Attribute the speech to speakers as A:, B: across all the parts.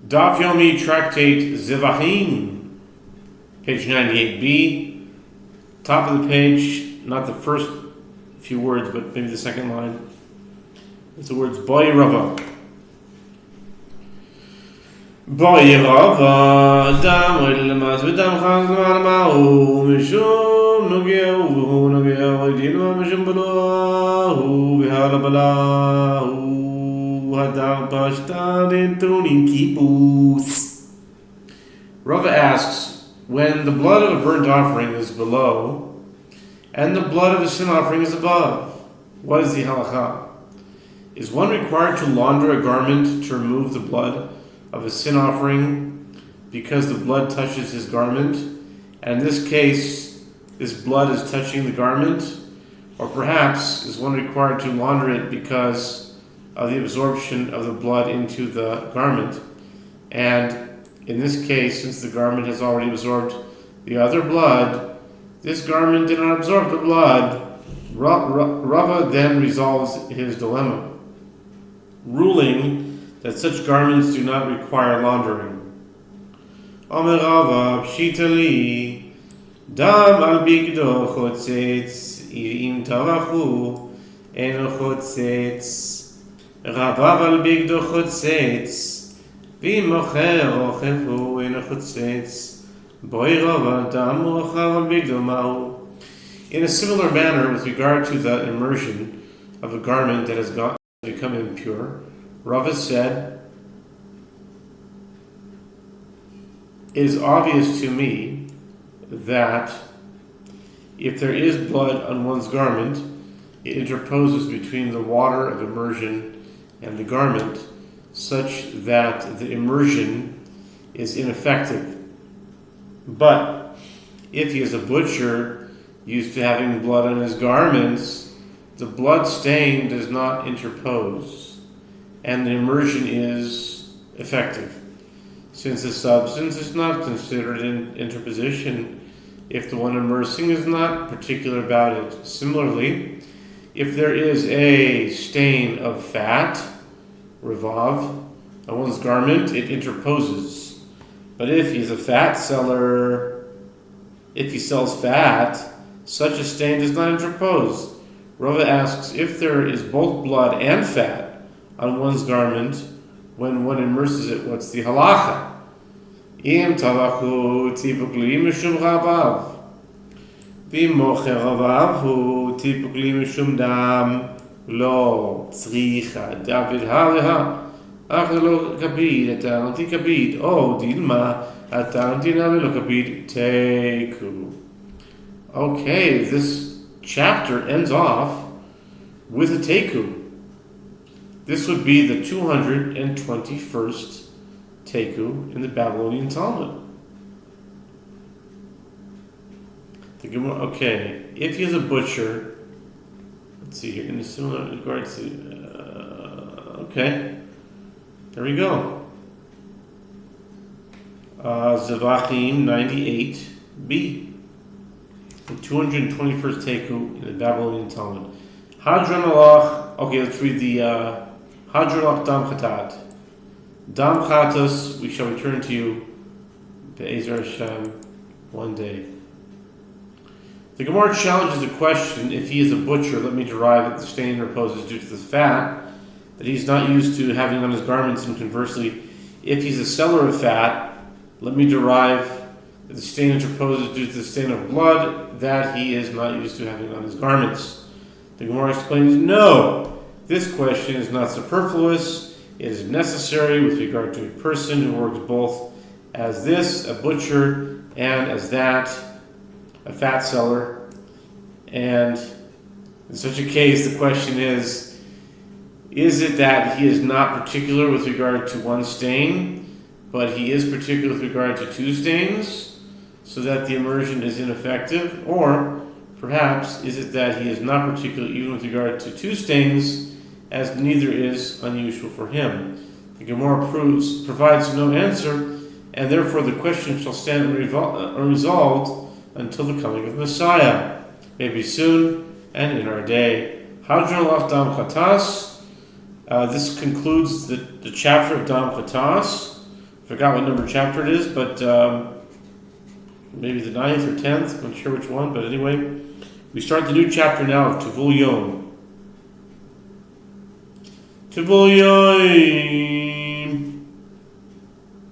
A: Daf Yomi Tractate Zevachim, page 98b, top of the page, not the first few words, but maybe the second line. It's the words Boy Rava. Boy Rava, Dam Rilmas, Vidam Khaz Malmau, Mishum Nugeu, Nugeu, Dino Mishum Balahu, Vihalabalahu. Rava asks, when the blood of a burnt offering is below, and the blood of a sin offering is above, what is the halakha? Is one required to launder a garment to remove the blood of a sin offering because the blood touches his garment, and in this case, this blood is touching the garment? Or perhaps is one required to launder it because of the absorption of the blood into the garment, and in this case, since the garment has already absorbed the other blood, this garment did not absorb the blood. Rava then resolves his dilemma, ruling that such garments do not require laundering. Omer Rava pshitali dam al bigdo chotzets im tavachu eno chotzets Ravav al bigdo chotzets, v'imocher ochefu eno chotzets, boi Rava dam ochav al bigdo mahu. In a similar manner, with regard to the immersion of a garment that has become impure, Rava said, it is obvious to me that if there is blood on one's garment, it interposes between the water of immersion and the garment, such that the immersion is ineffective. But if he is a butcher used to having blood on his garments, the blood stain does not interpose, and the immersion is effective, since the substance is not considered an interposition if the one immersing is not particular about it. Similarly, if there is a stain of fat, revav, on one's garment, it interposes. But if he is a fat seller, if he sells fat, such a stain does not interpose. Rava asks, if there is both blood and fat on one's garment, when one immerses it, what's the halacha? Im tavachu tipukli mishum ravav. V'mocher ravav hu tipukli mishum dam. Lo tzricha David haleha ach lo kabid atanti kabid o dilma atanti nami lo kabid teku. Okay, this chapter ends off with a teku. This would be the 221st teku in the Babylonian Talmud. Okay, if he is a butcher, let's see here, in a similar regard to, okay, there we go. Zevachim 98b, the 221st teku in the Babylonian Talmud. Hadron alach, okay, let's read the Hadron alach dam chatat. Dam chatas, we shall return to you, Be'ezer Hashem, one day. The Gemara challenges the question, if he is a butcher, let me derive that the stain reposes due to the fat that he's not used to having on his garments, and conversely, if he's a seller of fat, let me derive that the stain interposes due to the stain of blood that he is not used to having on his garments. The Gemara explains, no, this question is not superfluous, it is necessary with regard to a person who works both as this, a butcher, and as that, a fat seller. And in such a case, the question is it that he is not particular with regard to one stain, but he is particular with regard to two stains, so that the immersion is ineffective? Or perhaps is it that he is not particular even with regard to two stains, as neither is unusual for him? The Gemara provides no answer, and therefore the question shall stand unresolved until the coming of Messiah, maybe soon and in our day. Hadron alach dam chatas. This concludes the chapter of dam chatas forgot what number chapter it is, but maybe the 9th or 10th, I'm not sure which one, but anyway, we start the new chapter now of Tevul Yom. Tevul Yom.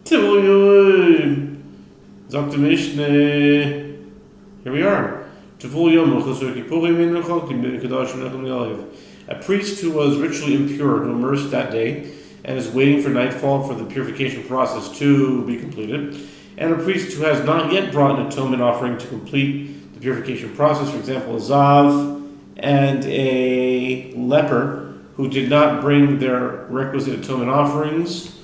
A: Tevul Yom. Dr. Mishneh. Here we are. Tevul Yom. A priest who was ritually impure, who immersed that day, and is waiting for nightfall for the purification process to be completed, and a priest who has not yet brought an atonement offering to complete the purification process, for example, a Zav and a leper who did not bring their requisite atonement offerings,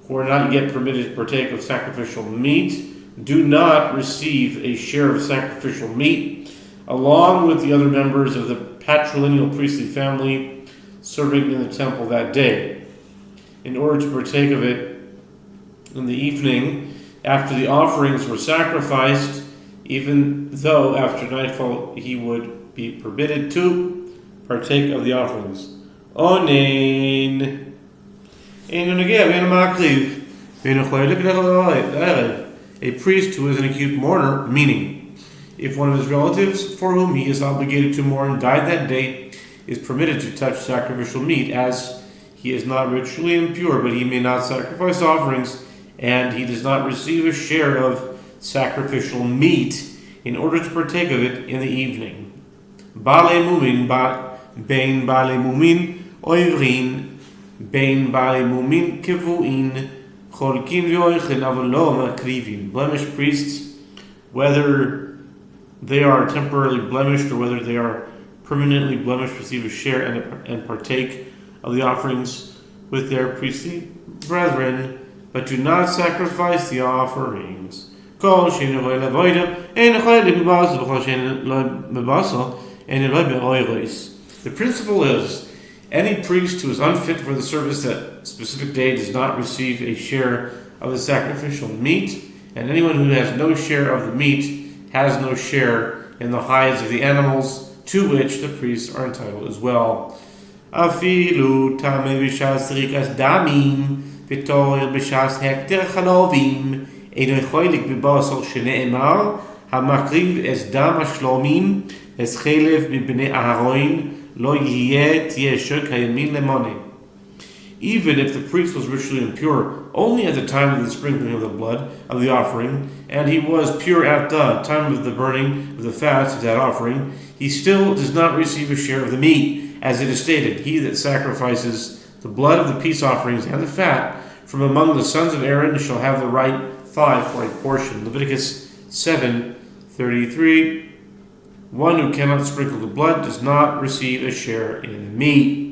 A: who are not yet permitted to partake of sacrificial meat, do not receive a share of sacrificial meat, along with the other members of the patrilineal priestly family serving in the temple that day, in order to partake of it in the evening after the offerings were sacrificed, even though after nightfall he would be permitted to partake of the offerings. Onein. A priest who is an acute mourner, meaning, if one of his relatives for whom he is obligated to mourn died that day, is permitted to touch sacrificial meat, as he is not ritually impure, but he may not sacrifice offerings, and he does not receive a share of sacrificial meat in order to partake of it in the evening. Bale mumin bein bale mumin oivrin bein bale mumin kivuin cholkin v'oichin avolo makrivin. Blemished priests, whether they are temporarily blemished or whether they are permanently blemished, receive a share and partake of the offerings with their priestly brethren, but do not sacrifice the offerings. The principle is, any priest who is unfit for the service that specific day does not receive a share of the sacrificial meat, and anyone who has no share of the meat has no share in the hides of the animals to which the priests are entitled as well. Afilu tame b'shas rikas damim v'toyer b'shas hekter chalovim eino cholik b'basol shene'emar hamakriv es dam hashlomim es chelev b'bnei Aharon lo yeh tieshuk hayamin lemone. Even if the priest was ritually impure only at the time of the sprinkling of the blood of the offering, and he was pure at the time of the burning of the fats of that offering, he still does not receive a share of the meat, as it is stated, he that sacrifices the blood of the peace offerings and the fat from among the sons of Aaron shall have the right thigh for a portion. Leviticus 7:33. One who cannot sprinkle the blood does not receive a share in the meat.